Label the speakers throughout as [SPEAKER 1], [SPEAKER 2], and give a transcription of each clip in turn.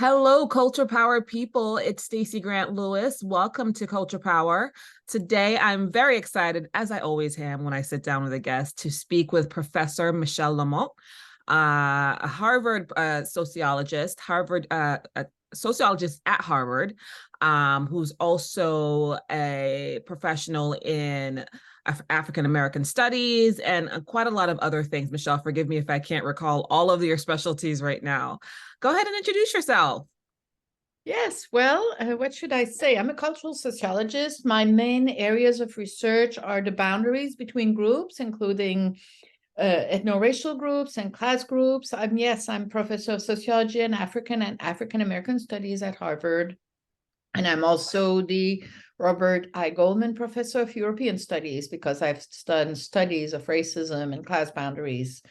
[SPEAKER 1] Hello, Culture Power people. It's Stacey GrantLewis. Welcome to Culture Power. Today, I'm very excited, as I always am when I sit down with a guest, to speak with Professor Michele Lamont, a Harvard a sociologist at Harvard, who's also a professional in African American studies and quite a lot of other things. Michele, forgive me if I can't recall all of your specialties right now. Go ahead and introduce yourself.
[SPEAKER 2] Yes, well, what should I say? I'm a cultural sociologist. My main areas of research are the boundaries between groups, including ethno-racial groups and class groups. I'm professor of sociology and African American studies at Harvard. And I'm also the Robert I. Goldman Professor of European Studies because I've done studies of racism and class boundaries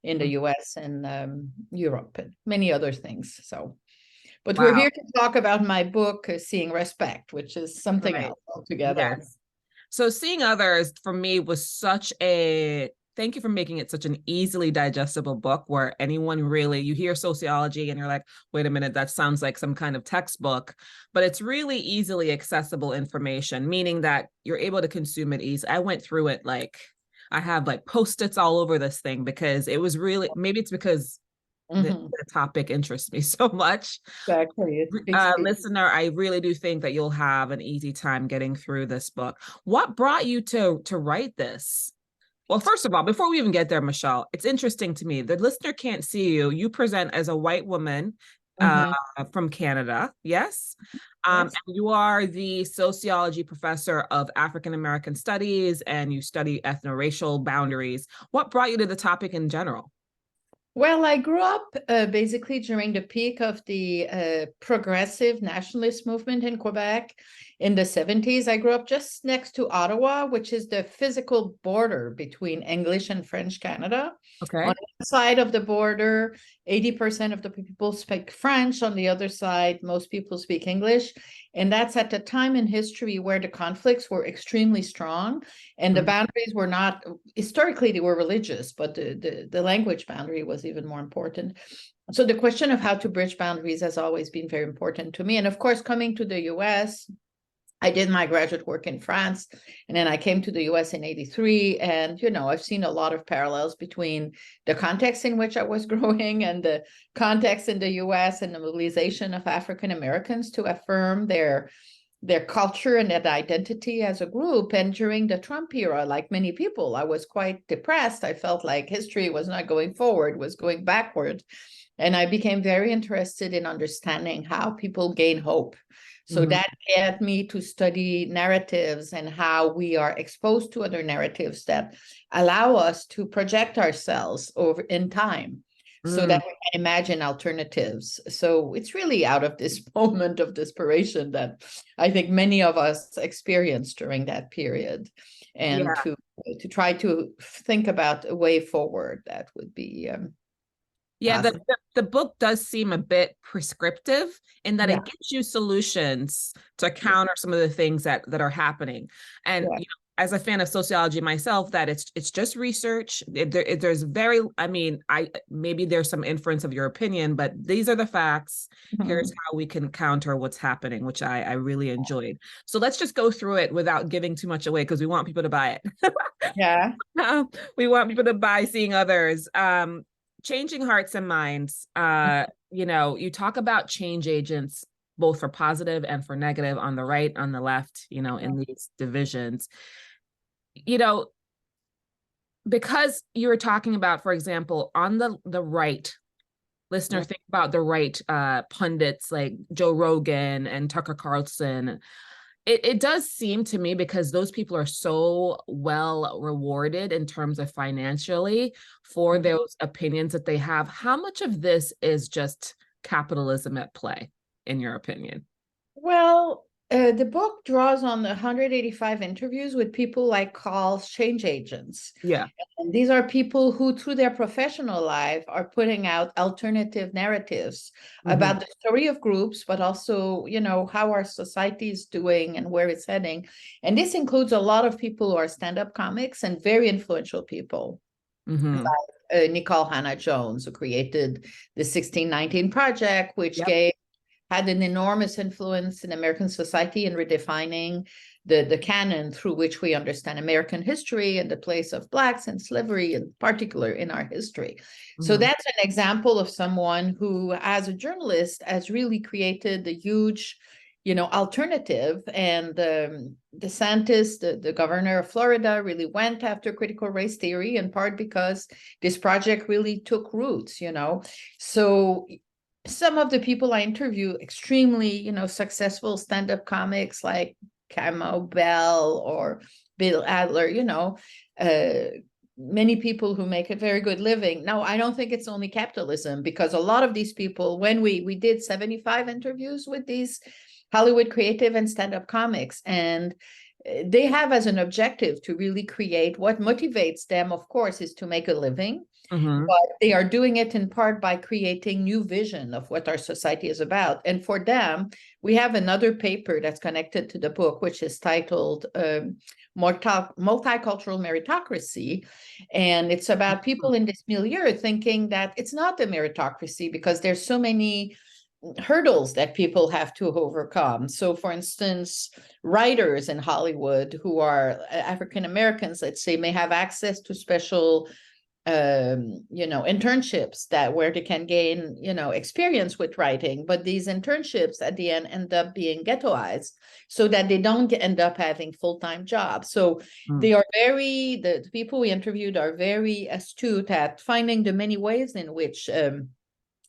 [SPEAKER 2] in the US and Europe and many other things. But we're here to talk about my book, Seeing Respect, which is something else altogether.
[SPEAKER 1] Yes. So Seeing Others for me was thank you for making it such an easily digestible book where anyone really, you hear sociology and you're like, wait a minute, that sounds like some kind of textbook, but it's really easily accessible information, meaning that you're able to consume it easily. I went through it I have Post-its all over this thing because it was really, maybe it's because the topic interests me so much.
[SPEAKER 2] Exactly.
[SPEAKER 1] Listener, I really do think that you'll have an easy time getting through this book. What brought you to write this? Well, first of all, before we even get there, Michele, it's interesting to me. The listener can't see you. You present as a white woman from Canada, yes? And you are the sociology professor of African American studies, and you study ethno-racial boundaries. What brought you to the topic in general?
[SPEAKER 2] Well, I grew up basically during the peak of the progressive nationalist movement in Quebec in the 70s. I grew up just next to Ottawa, which is the physical border between English and French Canada.
[SPEAKER 1] Okay.
[SPEAKER 2] On one side of the border, 80% of the people speak French. On the other side, most people speak English. And that's at the time in history where the conflicts were extremely strong and the boundaries were not, historically, they were religious, but the language boundary was even more important. So the question of how to bridge boundaries has always been very important to me. And of course, coming to the US, I did my graduate work in France, and then I came to the US in 83. And, I've seen a lot of parallels between the context in which I was growing and the context in the US and the mobilization of African Americans to affirm their culture and their identity as a group. And during the Trump era, like many people, I was quite depressed. I felt like history was not going forward, was going backward. And I became very interested in understanding how people gain hope. So that led me to study narratives and how we are exposed to other narratives that allow us to project ourselves over in time so that we can imagine alternatives. So it's really out of this moment of desperation that I think many of us experienced during that period. And to try to think about a way forward that would be
[SPEAKER 1] the book does seem a bit prescriptive in that it gives you solutions to counter some of the things that are happening. And as a fan of sociology myself, that it's just research. There's maybe there's some inference of your opinion, but these are the facts. Here's how we can counter what's happening, which I really enjoyed. So let's just go through it without giving too much away because we want people to buy it. We want people to buy Seeing Others. Changing hearts and minds. You talk about change agents, both for positive and for negative, on the right, on the left, in these divisions. Because you were talking about, for example, on the right, listener, think about the right pundits like Joe Rogan and Tucker Carlson. It does seem to me, because those people are so well rewarded in terms of financially for those opinions that they have. How much of this is just capitalism at play, in your opinion?
[SPEAKER 2] Well, the book draws on the 185 interviews with people I call change agents.
[SPEAKER 1] Yeah.
[SPEAKER 2] And these are people who, through their professional life, are putting out alternative narratives about the story of groups, but also, how our society is doing and where it's heading. And this includes a lot of people who are stand-up comics and very influential people. Like Nicole Hannah Jones, who created the 1619 Project, which gave had an enormous influence in American society in redefining the canon through which we understand American history and the place of Blacks and slavery in particular in our history. So that's an example of someone who, as a journalist, has really created a huge, alternative. And DeSantis, the governor of Florida, really went after critical race theory, in part because this project really took roots, So some of the people I interview, extremely, successful stand-up comics like Camo Bell or Bill Adler, many people who make a very good living. Now, I don't think it's only capitalism, because a lot of these people, when we did 75 interviews with these Hollywood creative and stand-up comics, and they have as an objective to really create what motivates them, of course, is to make a living. But they are doing it in part by creating new vision of what our society is about. And for them, we have another paper that's connected to the book, which is titled Multicultural Meritocracy. And it's about people in this milieu thinking that it's not a meritocracy because there's so many hurdles that people have to overcome. So, for instance, writers in Hollywood who are African Americans, let's say, may have access to special internships where they can gain, experience with writing, but these internships at the end up being ghettoized so that they don't end up having full-time jobs. So they are the people we interviewed are very astute at finding the many ways in which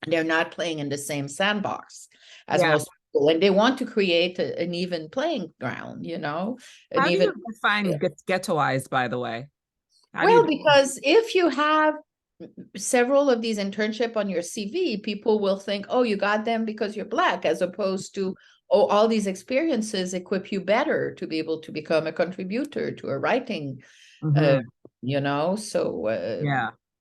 [SPEAKER 2] they're not playing in the same sandbox as most people, and they want to create an even playing ground,
[SPEAKER 1] How do you define ghettoized, by the way?
[SPEAKER 2] Because if you have several of these internships on your CV, people will think, oh, you got them because you're Black, as opposed to, oh, all these experiences equip you better to be able to become a contributor to a writing, so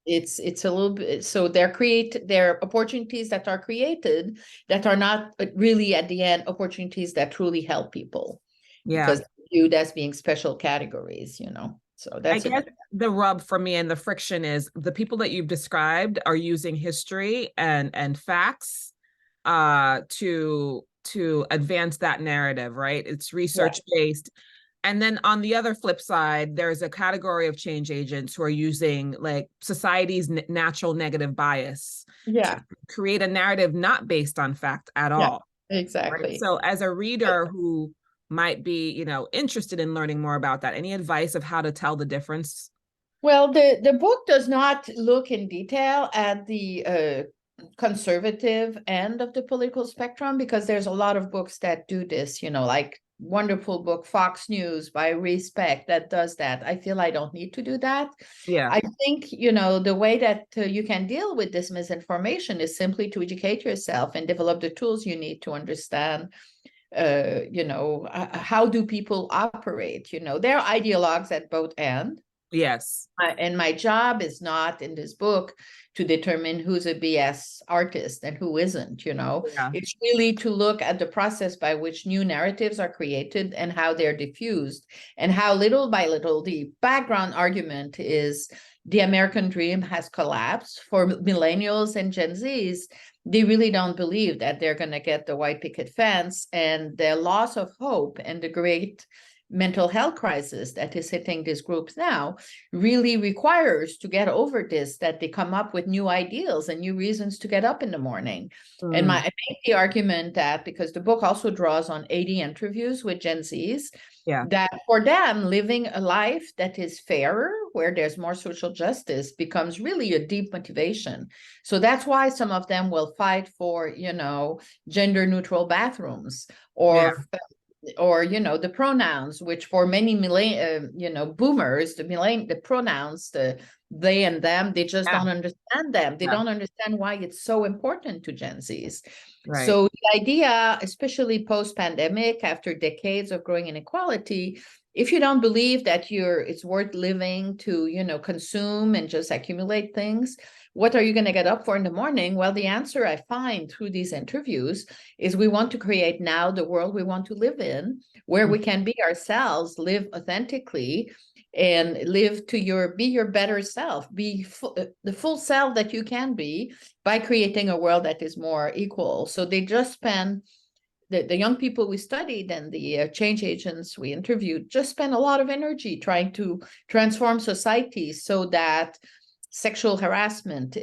[SPEAKER 2] it's a little bit, so they're opportunities that are created that are not really at the end opportunities that truly help people, because they're viewed as being special categories, So that's
[SPEAKER 1] I guess the rub for me and the friction is the people that you've described are using history and facts to advance that narrative, right? It's research based. And then on the other flip side, there's a category of change agents who are using like society's natural negative bias to create a narrative not based on fact at all.
[SPEAKER 2] Exactly.
[SPEAKER 1] Right? So as a reader who might be, interested in learning more about that, any advice of how to tell the difference?
[SPEAKER 2] Well, the book does not look in detail at the conservative end of the political spectrum, because there's a lot of books that do this, like wonderful book Fox News by Reese Peck that does that. I feel I don't need to do that. I think, the way that you can deal with this misinformation is simply to educate yourself and develop the tools you need to understand how do people operate. There are ideologues at both ends.
[SPEAKER 1] Yes.
[SPEAKER 2] And my job is not in this book to determine who's a BS artist and who isn't, It's really to look at the process by which new narratives are created and how they're diffused, and how little by little the background argument is the American dream has collapsed. For millennials and Gen Zs, they really don't believe that they're going to get the white picket fence, and the loss of hope and the great mental health crisis that is hitting these groups now really requires to get over this, that they come up with new ideals and new reasons to get up in the morning. And I make the argument that, because the book also draws on 80 interviews with Gen Zs, that for them, living a life that is fairer, where there's more social justice, becomes really a deep motivation. So that's why some of them will fight for, gender neutral bathrooms, or the pronouns, which for many boomers, the pronouns, the they and them, they just don't understand them. They don't understand why it's so important to Gen Zs. So the idea, especially post-pandemic, after decades of growing inequality, if you don't believe that it's worth living to, consume and just accumulate things, what are you going to get up for in the morning? Well, the answer I find through these interviews is we want to create now the world we want to live in, where we can be ourselves, live authentically, and be your better self, be the full self that you can be by creating a world that is more equal. So they just spend the young people we studied and the change agents we interviewed just spend a lot of energy trying to transform society so that sexual harassment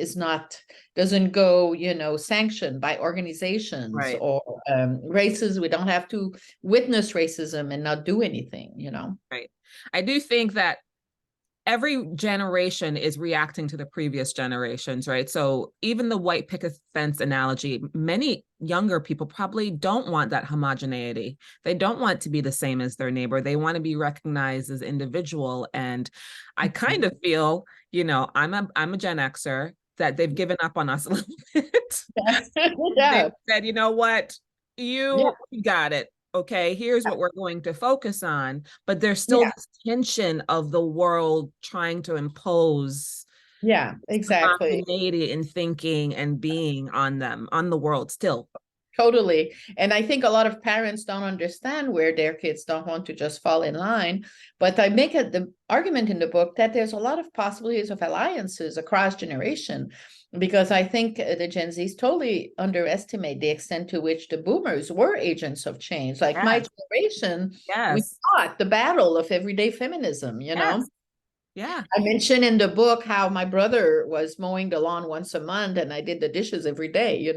[SPEAKER 2] doesn't go, sanctioned by organizations,
[SPEAKER 1] Right.
[SPEAKER 2] or races. We don't have to witness racism and not do anything,
[SPEAKER 1] Right. I do think that every generation is reacting to the previous generations, right? So even the white picket fence analogy, many younger people probably don't want that homogeneity. They don't want to be the same as their neighbor. They want to be recognized as individual. And I kind of feel, I'm a Gen Xer, that they've given up on us a little bit.
[SPEAKER 2] Yeah.
[SPEAKER 1] They said, you know what, you got it. Okay, here's what we're going to focus on. But there's still this tension of the world trying to impose
[SPEAKER 2] exactly.
[SPEAKER 1] homogeneity in thinking and being on the world still.
[SPEAKER 2] Totally. And I think a lot of parents don't understand where their kids don't want to just fall in line. But I make the argument in the book that there's a lot of possibilities of alliances across generation, because I think the Gen Zs totally underestimate the extent to which the boomers were agents of change. Like my generation, we fought the battle of everyday feminism,
[SPEAKER 1] Yeah.
[SPEAKER 2] I mentioned in the book how my brother was mowing the lawn once a month and I did the dishes every day,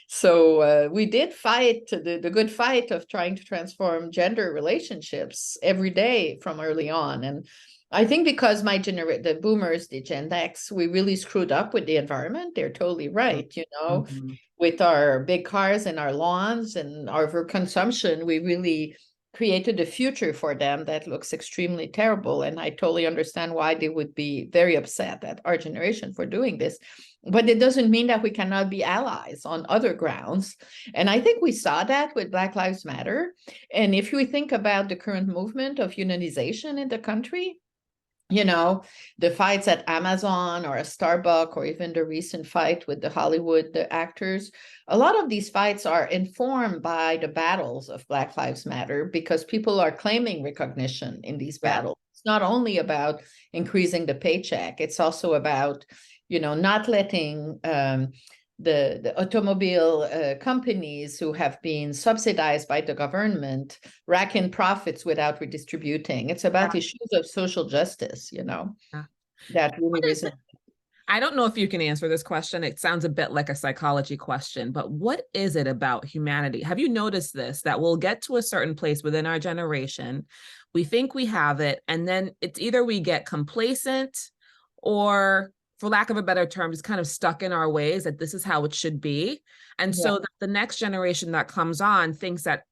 [SPEAKER 2] So we did fight the good fight of trying to transform gender relationships every day from early on. And I think because the boomers, the Gen X, we really screwed up with the environment. They're totally right,
[SPEAKER 1] Mm-hmm.
[SPEAKER 2] With our big cars and our lawns and our overconsumption, we really created a future for them that looks extremely terrible. And I totally understand why they would be very upset at our generation for doing this. But it doesn't mean that we cannot be allies on other grounds. And I think we saw that with Black Lives Matter. And if we think about the current movement of unionization in the country, the fights at Amazon or a Starbucks, or even the recent fight with the Hollywood actors, a lot of these fights are informed by the battles of Black Lives Matter, because people are claiming recognition in these battles. It's not only about increasing the paycheck, it's also about, not letting the automobile companies who have been subsidized by the government rack in profits without redistributing. It's about issues of social justice, that really resonates.
[SPEAKER 1] I don't know if you can answer this question. It sounds a bit like a psychology question, but what is it about humanity? Have you noticed this, that we'll get to a certain place within our generation, we think we have it, and then it's either we get complacent, or, for lack of a better term, just kind of stuck in our ways that this is how it should be. And so that the next generation that comes on thinks that,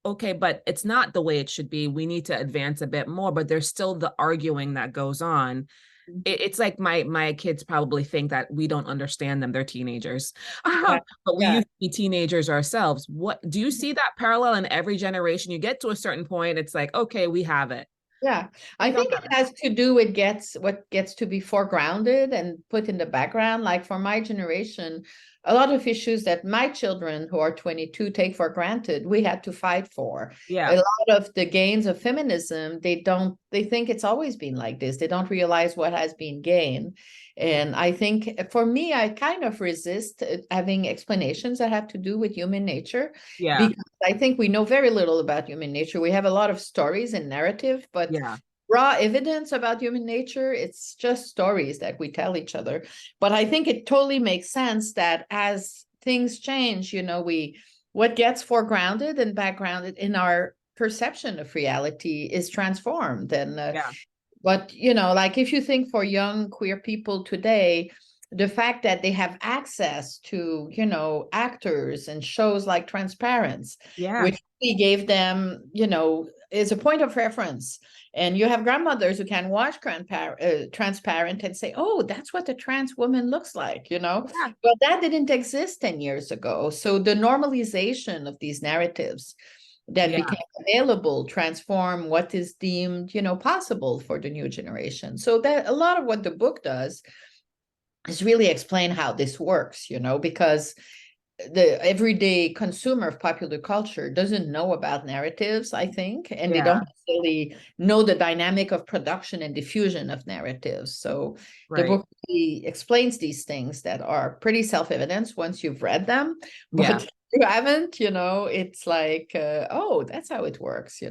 [SPEAKER 1] okay, but it's not the way it should be. We need to advance a bit more, but there's still the arguing that goes on. It's like my kids probably think that we don't understand them. They're teenagers, but we used to be teenagers ourselves. What do you see that parallel in every generation? You get to a certain point, it's like, okay, we have it.
[SPEAKER 2] Yeah, I think it has to do with what gets to be foregrounded and put in the background. Like for my generation, a lot of issues that my children who are 22 take for granted, we had to fight for. A lot of the gains of feminism, they think it's always been like this. They don't realize what has been gained. And I think for me, I kind of resist having explanations that have to do with human nature. Because I think we know very little about human nature. We have a lot of stories and narrative, but raw evidence about human nature, it's just stories that we tell each other. But I think it totally makes sense that as things change, what gets foregrounded and backgrounded in our perception of reality is transformed. And but, like if you think for young queer people today, the fact that they have access to, actors and shows like Transparent, which we gave them, is a point of reference. And you have grandmothers who can watch Transparent and say, oh, that's what a trans woman looks like, But that didn't exist 10 years ago. So the normalization of these narratives that became available transform what is deemed, possible for the new generation. So that a lot of what the book does is really explain how this works, because the everyday consumer of popular culture doesn't know about narratives, I think, and they don't necessarily know the dynamic of production and diffusion of narratives. So the book really explains these things that are pretty self-evident once you've read them, but you haven't, it's like, oh, that's how it works,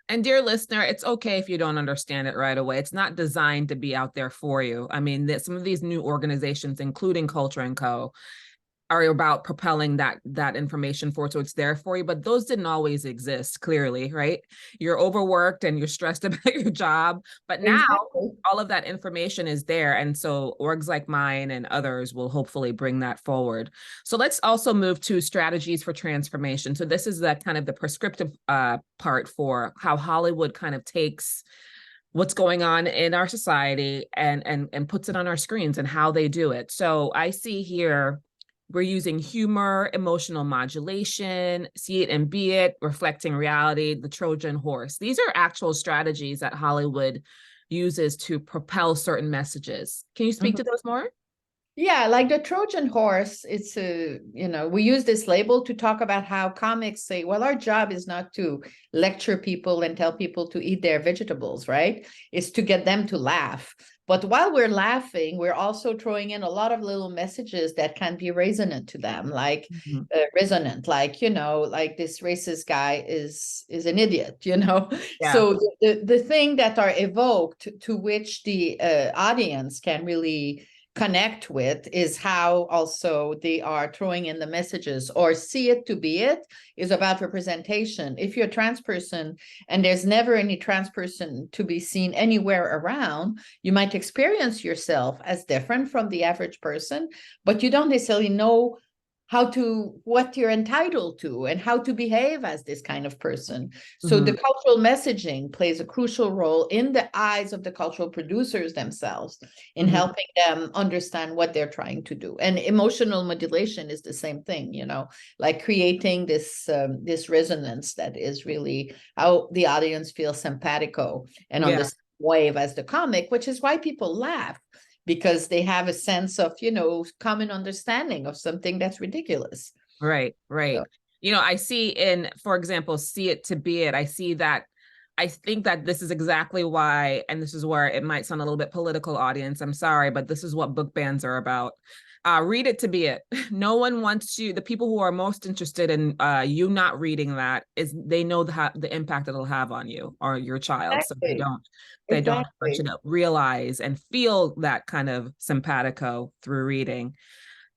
[SPEAKER 1] And dear listener, it's okay if you don't understand it right away. It's not designed to be out there for you. I mean, some of these new organizations, including Culture & Co., are about propelling that information forward, so it's there for you, but those didn't always exist, clearly, right? You're overworked and you're stressed about your job, but now all of that information is there, and so orgs like mine and others will hopefully bring that forward. So let's also move to strategies for transformation. So this is that kind of the prescriptive part for how Hollywood kind of takes what's going on in our society and puts it on our screens and how they do it. So I see here we're using humor, emotional modulation, see it and be it, reflecting reality, the Trojan horse. These are actual strategies that Hollywood uses to propel certain messages. Can you speak to those more?
[SPEAKER 2] Yeah, like the Trojan horse, it's we use this label to talk about how comics say, well, our job is not to lecture people and tell people to eat their vegetables, right? It's to get them to laugh. But while we're laughing, we're also throwing in a lot of little messages that can be resonant to them, like resonant, like, like this racist guy is an idiot, Yeah. So the thing that are evoked to which the audience can really connect with is how also they are throwing in the messages, or see it to be it is about representation. If you're a trans person and there's never any trans person to be seen anywhere around, you might experience yourself as different from the average person, but you don't necessarily know what you're entitled to and how to behave as this kind of person. So the cultural messaging plays a crucial role in the eyes of the cultural producers themselves in helping them understand what they're trying to do. And emotional modulation is the same thing, like creating this resonance that is really how the audience feels simpatico and on the same wave as the comic, which is why people laugh, because they have a sense of, common understanding of something that's ridiculous.
[SPEAKER 1] Right. So. I see for example, see it to be it. I think that this is exactly why, and this is where it might sound a little bit political, audience, I'm sorry, but this is what book bans are about. Read it to be it. No one wants you. The people who are most interested in you not reading that is they know the impact it'll have on you or your child.
[SPEAKER 2] Exactly.
[SPEAKER 1] So they don't want you to realize and feel that kind of simpatico through reading.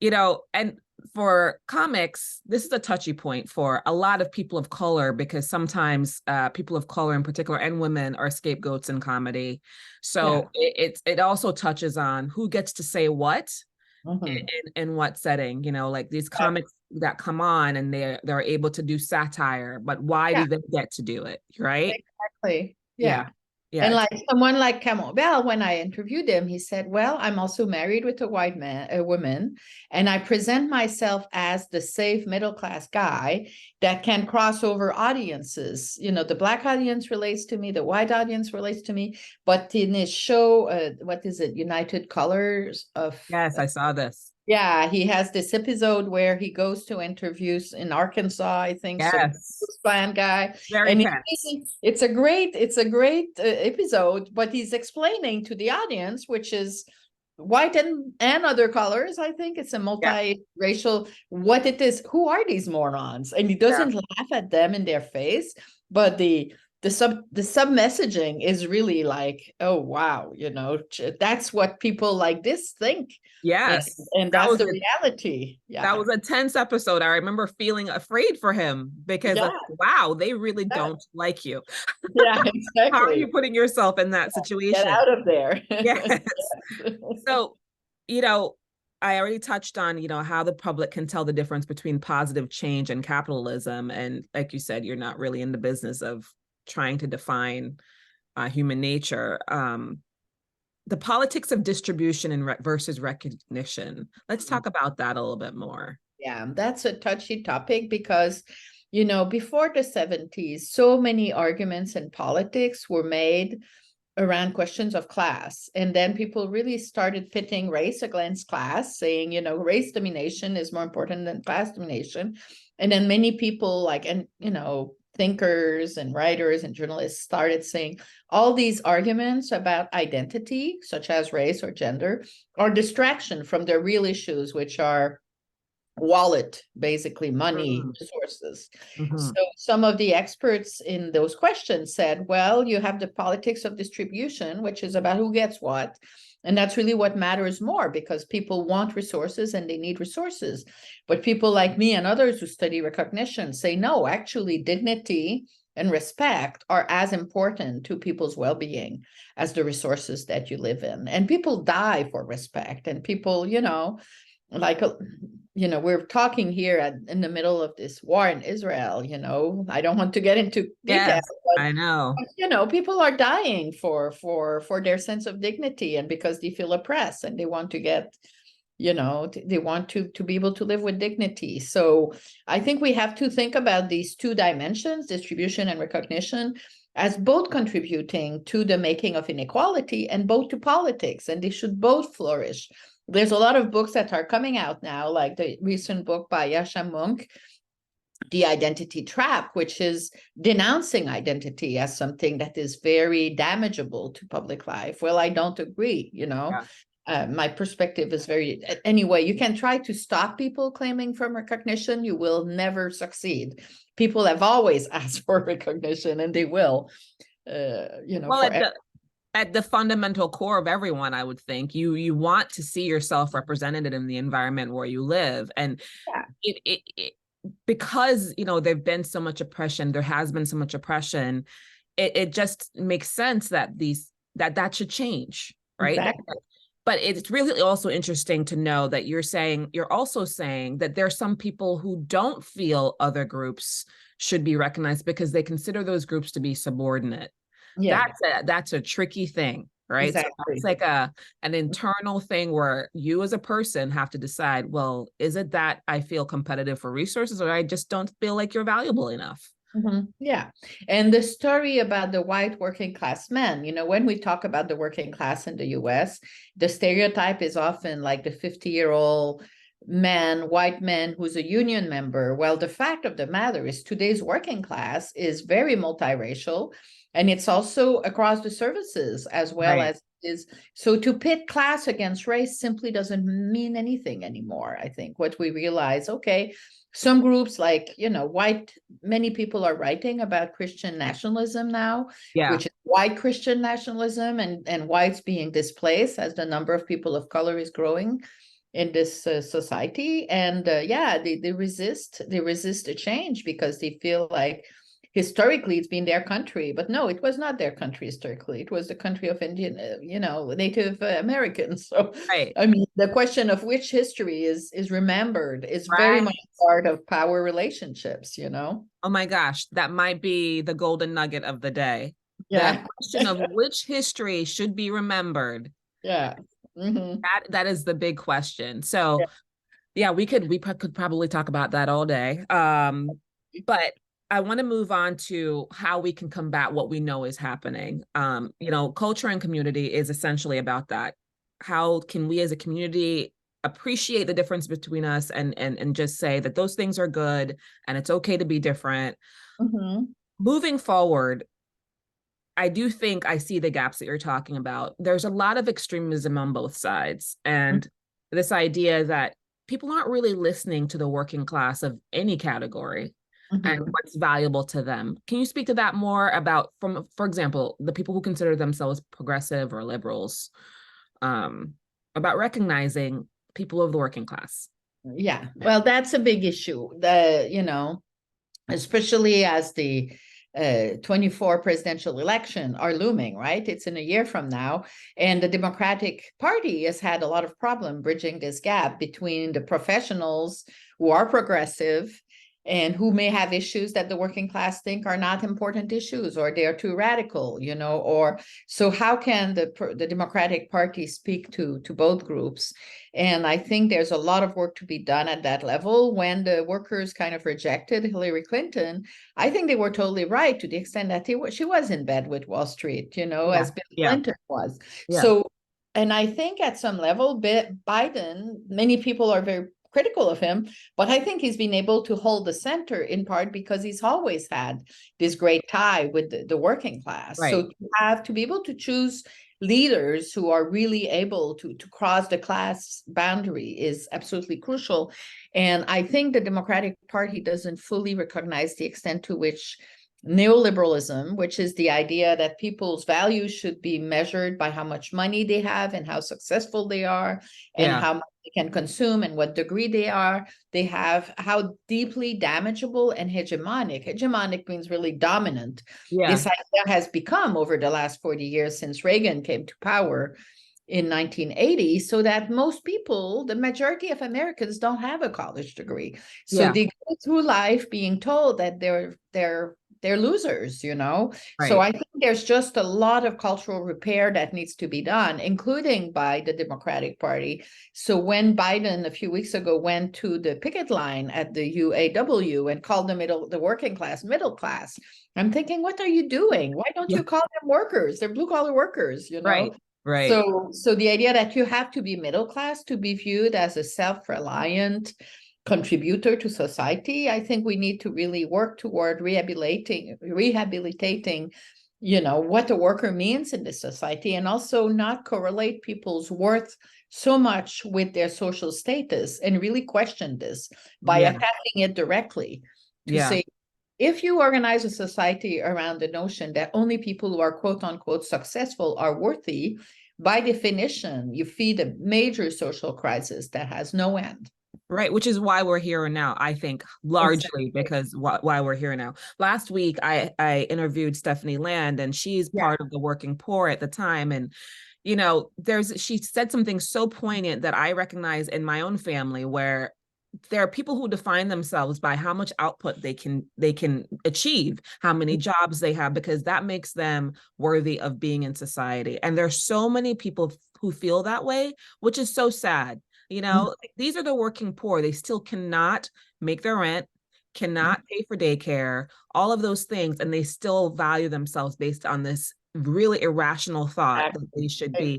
[SPEAKER 1] And for comics, this is a touchy point for a lot of people of color, because sometimes people of color in particular and women are scapegoats in comedy. So it also touches on who gets to say what. In what setting, like these comics that come on and they're able to do satire, but why do they get to do it, right?
[SPEAKER 2] Exactly. Yeah. And like someone like Camembert, when I interviewed him, he said, well, I'm also married with a woman, and I present myself as the safe middle-class guy that can cross over audiences. The Black audience relates to me, the white audience relates to me, but in his show, what is it? United Colors of...
[SPEAKER 1] Yes, I saw this.
[SPEAKER 2] Yeah, he has this episode where he goes to interviews in Arkansas, I think.
[SPEAKER 1] Yes.
[SPEAKER 2] Some Klan guy.
[SPEAKER 1] Very
[SPEAKER 2] it's a great episode, but he's explaining to the audience, which is white and other colors. I think it's a multiracial, what it is. Who are these morons? And he doesn't laugh at them in their face, but the sub messaging is really like, oh wow, that's what people like this think.
[SPEAKER 1] Yes.
[SPEAKER 2] And that's the reality. Yeah.
[SPEAKER 1] That was a tense episode. I remember feeling afraid for him because wow, they really don't like you.
[SPEAKER 2] Yeah, exactly.
[SPEAKER 1] How are you putting yourself in that situation?
[SPEAKER 2] Get out of there.
[SPEAKER 1] Yes. So, I already touched on, how the public can tell the difference between positive change and capitalism. And like you said, you're not really in the business of trying to define human nature. The politics of distribution and versus recognition. Let's talk about that a little bit more.
[SPEAKER 2] Yeah, that's a touchy topic because, before the 70s, so many arguments in politics were made around questions of class. And then people really started pitting race against class, saying, you know, race domination is more important than class domination. And then many people like, and, you know, thinkers and writers and journalists started saying all these arguments about identity, such as race or gender, are distraction from the real issues, which are wallet, basically money, resources. So some of the experts in those questions said, well, you have the politics of distribution, which is about who gets what. And that's really what matters more, because people want resources and they need resources. But people like me and others who study recognition say, no, actually dignity and respect are as important to people's well-being as the resources that you live in. And people die for respect, and people, you know, like, you know, we're talking here in the middle of this war in Israel, you know, I don't want to get into detail, but,
[SPEAKER 1] I know,
[SPEAKER 2] you know, people are dying for their sense of dignity, and because they feel oppressed and they want to get, you know, they want to be able to live with dignity. So I think we have to think about these two dimensions, distribution and recognition, as both contributing to the making of inequality and both to politics, and they should both flourish. There's a lot of books that are coming out now, like the recent book by Yasha Monk, The Identity Trap, which is denouncing identity as something that is very damageable to public life. Well, I don't agree, you know. My perspective is very, anyway, you can try to stop people claiming from recognition, you will never succeed. People have always asked for recognition, and they will, you know,
[SPEAKER 1] well,
[SPEAKER 2] forever.
[SPEAKER 1] At the fundamental core of everyone, I would think you want to see yourself represented in the environment where you live. And it because, you know, there've been so much oppression, there has been so much oppression, it just makes sense that that should change, right?
[SPEAKER 2] Exactly.
[SPEAKER 1] But it's really also interesting to know that you're also saying that there are some people who don't feel other groups should be recognized because they consider those groups to be subordinate.
[SPEAKER 2] Yeah,
[SPEAKER 1] That's a tricky thing, right?
[SPEAKER 2] exactly.
[SPEAKER 1] So it's like an internal thing where you as a person have to decide, well, is it that I feel competitive for resources, or I just don't feel like you're valuable enough?
[SPEAKER 2] Yeah. And the story about the white working class men, you know, when we talk about the working class in the US, the stereotype is often like the 50-year-old man, white man who's a union member. Well, the fact of the matter is today's working class is very multiracial, and it's also across the services as well as is. So to pit class against race simply doesn't mean anything anymore. I think what we realize, okay, some groups like, you know, many people are writing about Christian nationalism now, which is white Christian nationalism, and whites being displaced as the number of people of color is growing in this society. And they resist the change because they feel like historically it's been their country, but no, it was not their country historically. It was the country of Indian, you know, Native Americans. So, I mean, the question of which history is remembered is very much part of power relationships, you know?
[SPEAKER 1] Oh my gosh, that might be the golden nugget of the day.
[SPEAKER 2] Yeah.
[SPEAKER 1] The question of which history should be remembered.
[SPEAKER 2] Yeah.
[SPEAKER 1] That is the big question. So we could probably talk about that all day. But I want to move on to how we can combat what we know is happening. You know, culture and community is essentially about that. How can we as a community appreciate the difference between us and just say that those things are good and it's okay to be different? Moving forward, I do think I see the gaps that you're talking about. There's a lot of extremism on both sides. And this idea that people aren't really listening to the working class of any category and what's valuable to them. Can you speak to that more about, for example, the people who consider themselves progressive or liberals, about recognizing people of the working class?
[SPEAKER 2] Yeah, well, that's a big issue. You know, especially as the 24 presidential election are looming, right? It's in a year from now. And the Democratic Party has had a lot of problem bridging this gap between the professionals who are progressive and who may have issues that the working class think are not important issues, or they are too radical, or so how can the Democratic Party speak to both groups? And I think there's a lot of work to be done at that level. When the workers kind of rejected Hillary Clinton, I think they were totally right, to the extent that she was in bed with Wall Street, as Bill Clinton was. So, and I think at some level, Biden, many people are very critical of him, but I think he's been able to hold the center, in part because he's always had this great tie with the working class.
[SPEAKER 1] Right.
[SPEAKER 2] So to be able to choose leaders who are really able to cross the class boundary is absolutely crucial. And I think the Democratic Party doesn't fully recognize the extent to which neoliberalism, which is the idea that people's values should be measured by how much money they have and how successful they are, and how much they can consume and what degree they have, how deeply damageable and hegemonic means really dominant. This idea has become over the last 40 years, since Reagan came to power in 1980, so that most people, the majority of Americans, don't have a college degree. So they go through life being told that they're losers, Right. So I think there's just a lot of cultural repair that needs to be done, including by the Democratic Party. So when Biden a few weeks ago went to the picket line at the UAW and called the working class middle class, I'm thinking, what are you doing? Why don't you call them workers? They're blue collar workers,
[SPEAKER 1] Right.
[SPEAKER 2] So the idea that you have to be middle class to be viewed as a self-reliant contributor to society, I think we need to really work toward rehabilitating, what the worker means in this society, and also not correlate people's worth so much with their social status, and really question this by attacking it directly to say, if you organize a society around the notion that only people who are quote unquote successful are worthy, by definition, you feed a major social crisis that has no end.
[SPEAKER 1] Right, which is why we're here now, I think, largely because why we're here now. Last week, I interviewed Stephanie Land, and she's part of the working poor at the time. And, she said something so poignant that I recognize in my own family, where there are people who define themselves by how much output they can achieve, how many jobs they have, because that makes them worthy of being in society. And there's so many people who feel that way, which is so sad. These are the working poor. They still cannot make their rent, cannot pay for daycare, all of those things. And they still value themselves based on this really irrational thought that they should be,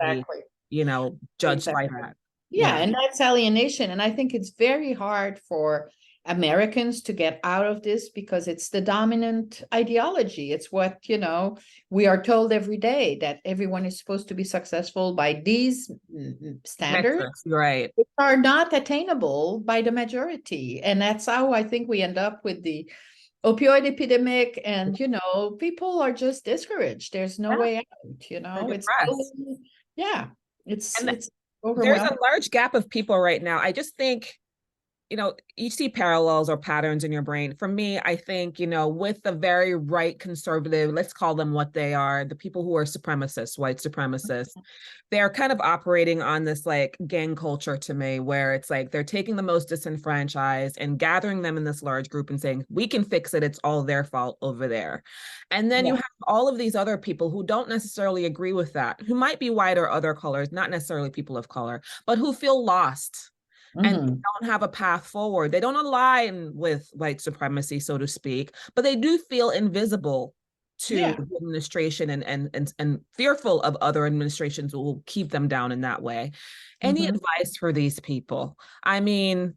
[SPEAKER 1] judged by that.
[SPEAKER 2] Yeah, and that's alienation. And I think it's very hard for Americans to get out of this, because it's the dominant ideology. It's what, we are told every day, that everyone is supposed to be successful by these standards,
[SPEAKER 1] right,
[SPEAKER 2] which are not attainable by the majority. And that's how I think we end up with the opioid epidemic. And, people are just discouraged. There's no way out, it's
[SPEAKER 1] there's a large gap of people right now. I just think, you see parallels or patterns in your brain. For me, I think, with the very right conservative, let's call them what they are, the people who are supremacists, white supremacists, they're kind of operating on this like gang culture to me, where it's like they're taking the most disenfranchised and gathering them in this large group and saying, we can fix it. It's all their fault over there. And then you have all of these other people who don't necessarily agree with that, who might be white or other colors, not necessarily people of color, but who feel lost. And don't have a path forward. They don't align with white supremacy, so to speak, but they do feel invisible to the administration and fearful of other administrations will keep them down in that way. Any advice for these people? I mean,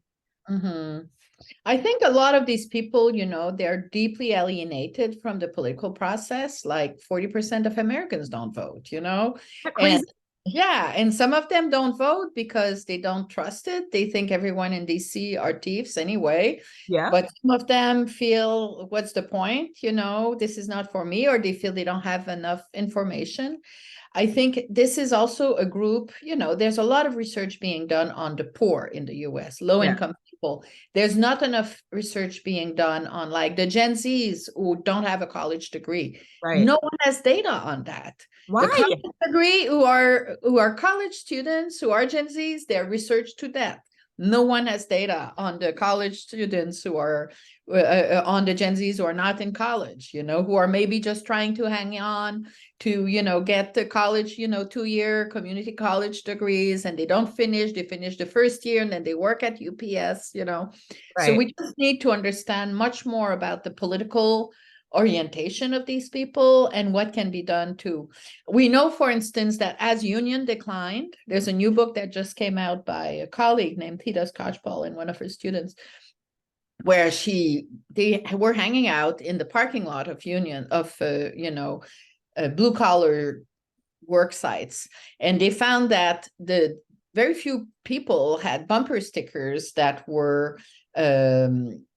[SPEAKER 2] I think a lot of these people, they're deeply alienated from the political process. Like 40% of Americans don't vote, and some of them don't vote because they don't trust it. They think everyone in DC are thieves anyway. But some of them feel, what's the point? This is not for me, or they feel they don't have enough information. I think this is also a group, there's a lot of research being done on the poor in the US, low-income people. There's not enough research being done on like the Gen Zs who don't have a college degree. No one has data on that.
[SPEAKER 1] Why?
[SPEAKER 2] The college degree who are college students, who are Gen Zs, they're researched to death. No one has data on the college students who are on the Gen Zs who are not in college, who are maybe just trying to hang on to, get the college, 2-year community college degrees, and they don't finish. They finish the first year and then they work at UPS, So we just need to understand much more about the political orientation of these people and what can be done to. We know, for instance, that as union declined, there's a new book that just came out by a colleague named Theda Scotchball and one of her students, where they were hanging out in the parking lot of blue collar work sites, and they found that the very few people had bumper stickers that were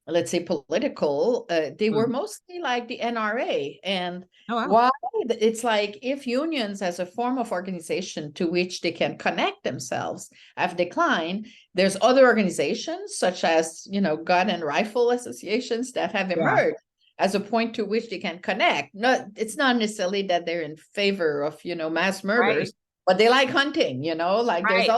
[SPEAKER 2] let's say political. They were mostly like the NRA. And why? It's like, if unions as a form of organization to which they can connect themselves have declined, there's other organizations such as, gun and rifle associations that have emerged as a point to which they can connect. It's not necessarily that they're in favor of, mass murders, but they like hunting, there's all kinds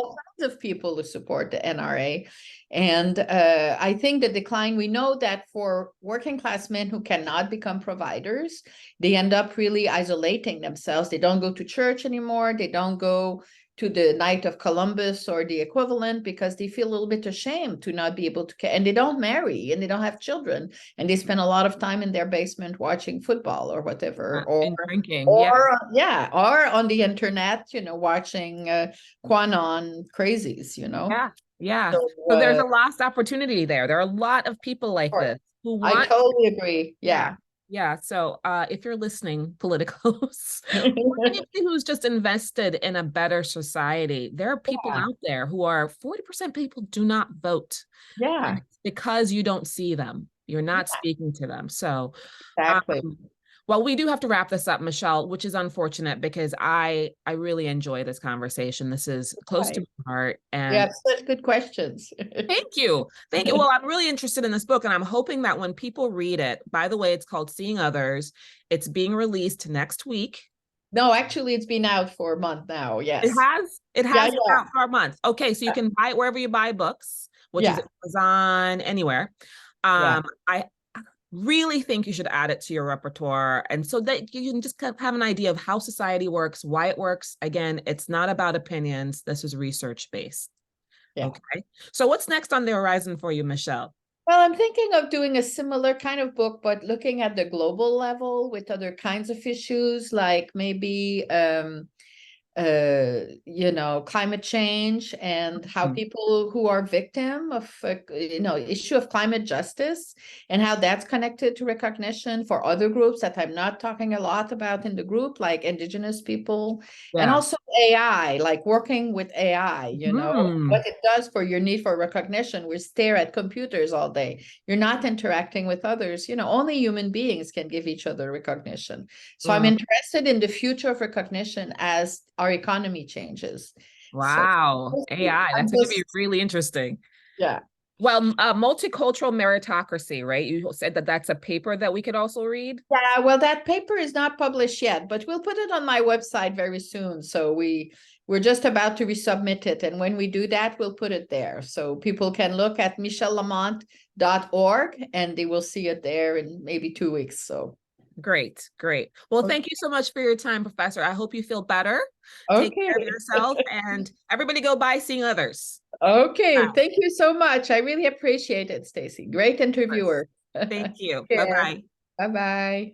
[SPEAKER 2] of people who support the NRA. And I think the decline, we know that for working class men who cannot become providers, they end up really isolating themselves. They don't go to church anymore. They don't go to the night of Columbus or the equivalent, because they feel a little bit ashamed to not be able to, and they don't marry and they don't have children, and they spend a lot of time in their basement watching football or whatever, or
[SPEAKER 1] drinking,
[SPEAKER 2] or on the internet, watching QAnon crazies,
[SPEAKER 1] So there's a lost opportunity there. There are a lot of people like this who want.
[SPEAKER 2] I totally agree.
[SPEAKER 1] So if you're listening, politicals, who's just invested in a better society, there are people out there who are 40% people do not vote. Because you don't see them. You're not speaking to them. So
[SPEAKER 2] exactly.
[SPEAKER 1] Well, we do have to wrap this up, Michele, which is unfortunate because I really enjoy this conversation. This is close to my heart. And
[SPEAKER 2] such good questions.
[SPEAKER 1] Thank you. Well, I'm really interested in this book, and I'm hoping that when people read it, by the way, it's called Seeing Others. It's being released next week.
[SPEAKER 2] No, actually, it's been out for a month now. Yes.
[SPEAKER 1] It has been out for a month. Okay, so you can buy it wherever you buy books, which is Amazon, anywhere. I really think you should add it to your repertoire, and so that you can just kind of have an idea of how society works, why it works. Again, it's not about opinions. This is research based. Okay. So what's next on the horizon for you, Michele?
[SPEAKER 2] Well, I'm thinking of doing a similar kind of book, but looking at the global level with other kinds of issues, like maybe climate change, and how people who are victim of issue of climate justice, and how that's connected to recognition for other groups that I'm not talking a lot about in the group, like indigenous people, and also AI, like working with AI, what it does for your need for recognition. We stare at computers all day. You're not interacting with others. Only human beings can give each other recognition. So I'm interested in the future of recognition as our economy changes.
[SPEAKER 1] Wow. So, AI, that's going to be really interesting. Well, multicultural meritocracy, right? You said that that's a paper that we could also read.
[SPEAKER 2] Yeah, well, that paper is not published yet, but we'll put it on my website very soon. So we're just about to resubmit it. And when we do that, we'll put it there. So people can look at michelelamont.org and they will see it there in maybe 2 weeks. So
[SPEAKER 1] great. Well, thank you so much for your time, Professor. I hope you feel better. Take care of yourself, and everybody go by Seeing Others.
[SPEAKER 2] Okay. Wow. Thank you so much. I really appreciate it, Stacey. Great interviewer.
[SPEAKER 1] Thank you. Bye-bye.
[SPEAKER 2] Bye-bye.